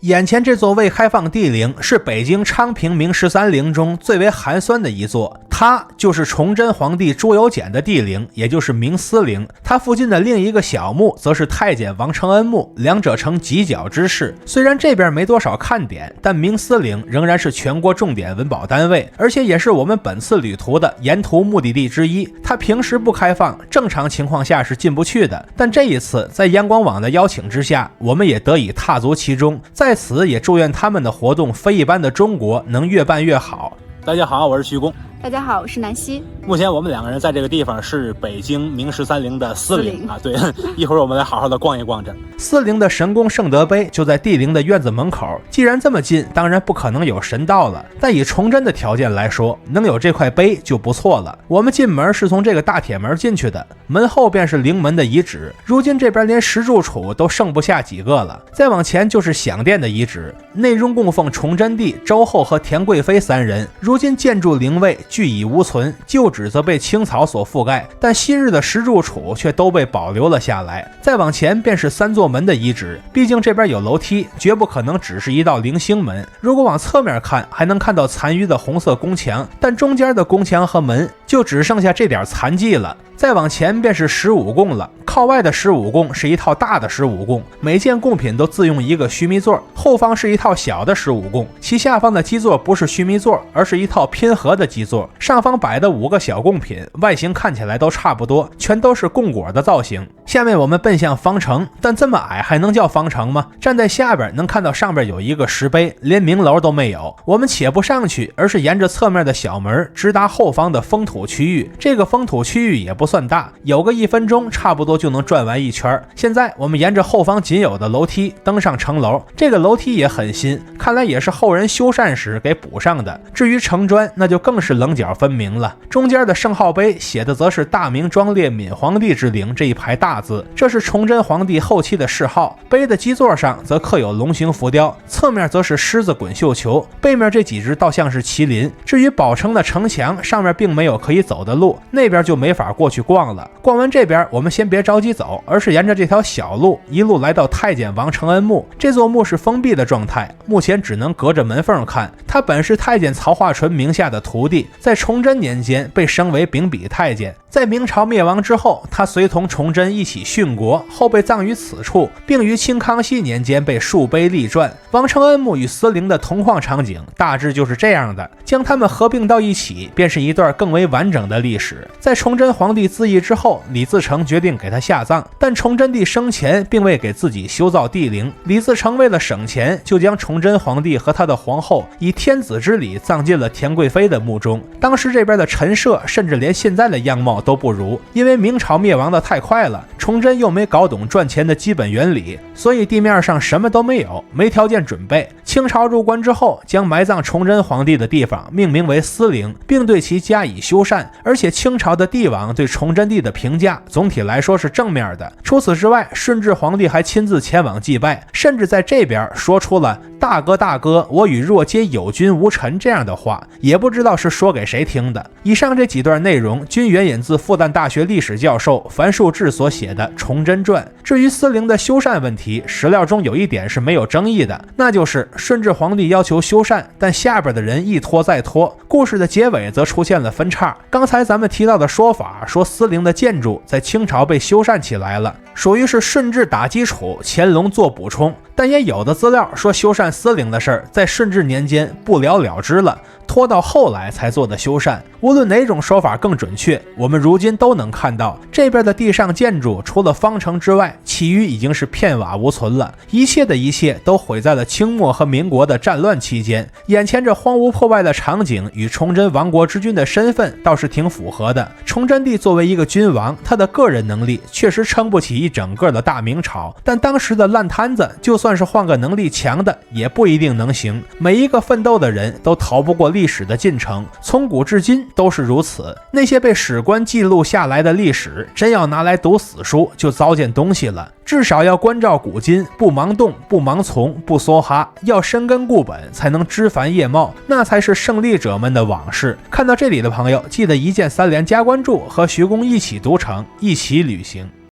眼前这座未开放帝陵是北京昌平明13陵中最为寒酸的一座，它就是崇祯皇帝朱由检的帝陵，也就是明思陵。它附近的另一个小墓则是太监王承恩墓，两者成犄角之势。虽然这边没多少看点，但明思陵仍然是全国重点文保单位，而且也是我们本次旅途的沿途目的地之一。它平时不开放，正常情况下是进不去的，但这一次在阳光网的邀请之下，我们也得以踏足其中。在此也祝愿他们的活动非一般的中国能越办越好。大家好，我是徐工。大家好，我是南希。目前我们两个人在这个地方是北京明13陵的4陵啊，对，一会儿我们来好好的逛一逛这。4陵的神功圣德碑就在帝陵的院子门口，既然这么近，当然不可能有神道了。但以崇祯的条件来说，能有这块碑就不错了。我们进门是从这个大铁门进去的，门后便是陵门的遗址。如今这边连石柱础都剩不下几个了，再往前就是享殿的遗址，内中供奉崇祯帝、周后和田贵妃3人。如今建筑陵位俱已无存，旧址则被青草所覆盖，但昔日的石柱础却都被保留了下来。再往前便是3座门的遗址，毕竟这边有楼梯，绝不可能只是一道棂星门。如果往侧面看，还能看到残余的红色宫墙，但中间的宫墙和门就只剩下这点残迹了。再往前便是十五供了，靠外的十五供是一套大的十五供，每件贡品都自用一个须弥座，后方是一套小的十五供，其下方的基座不是须弥座，而是一套拼合的基座，上方摆的5个小贡品，外形看起来都差不多，全都是供果的造型。下面我们奔向方城，但这么矮还能叫方城吗？站在下边能看到上边有一个石碑，连明楼都没有。我们且不上去，而是沿着侧面的小门直达后方的封土区域。这个封土区域也不算大，有个1分钟差不多就能转完一圈。现在我们沿着后方仅有的楼梯登上城楼，这个楼梯也很新，看来也是后人修缮时给补上的。至于城砖，那就更是棱角分明了，中间的圣号碑写的则是大明庄烈闵皇帝之陵这一排大字，这是崇祯皇帝后期的谥号。碑的基座上则刻有龙形浮雕，侧面则是狮子滚绣球，背面这几只倒像是麒麟。至于宝城的城墙，上面并没有可以走的路，那边就没法过去逛了。逛完这边，我们先别着急走，而是沿着这条小路一路来到太监王承恩墓。这座墓是封闭的状态，目前只能隔着门缝看。他本是太监曹化淳名下的徒弟，在崇祯年间被升为秉笔太监。在明朝灭亡之后，他随同崇祯一起殉国，后被葬于此处，并于清康熙年间被树碑立传。王承恩墓与4陵的同框场景大致就是这样的，将它们合并到一起，便是一段更为完整的历史。在崇祯皇帝自缢之后，李自成决定给他下葬，但崇祯帝生前并未给自己修造帝陵。李自成为了省钱，就将崇祯皇帝和他的皇后以天子之礼葬进了田贵妃的墓中。当时这边的陈设甚至连现在的样貌都不如，因为明朝灭亡的太快了，崇祯又没搞懂赚钱的基本原理，所以地面上什么都没有，没条件准备。清朝入关之后，将埋葬崇祯皇帝的地方命名为4陵，并对其加以修缮，而且清朝的帝王对崇祯帝的评价总体来说是正面的。除此之外，顺治皇帝还亲自前往祭拜，甚至在这边说出了大哥大哥，我与若皆有君无臣这样的话，也不知道是说给谁听的。以上这几段内容均援引自复旦大学历史教授樊树志所写的《崇祯传》。至于4陵的修缮问题，史料中有一点是没有争议的，那就是顺治皇帝要求修缮，但下边的人一拖再拖，故事的结尾则出现了分叉。刚才咱们提到的说法，说4陵的建筑在清朝被修缮起来了，属于是顺治打基础，乾隆做补充。但也有的资料说修缮4陵的事儿在顺治年间不了了之了，拖到后来才做的修缮。无论哪种说法更准确，我们如今都能看到这边的地上建筑除了方城之外，其余已经是片瓦无存了。一切的一切都毁在了清末和民国的战乱期间。眼前这荒芜破败的场景与崇祯亡国之君的身份倒是挺符合的。崇祯帝作为一个君王，他的个人能力确实撑不起一整个的大明朝，但当时的烂摊子就算是换个能力强的也不一定能行。每一个奋斗的人都逃不过历史的进程，从古至今都是如此。那些被史官记录下来的历史，真要拿来读死书就糟践东西了。至少要关照古今，不盲动，不盲从，不梭哈，要深根固本，才能枝繁叶茂，那才是胜利者们的往事。看到这里的朋友，记得一键3连加关注，和徐工一起读成，一起旅行。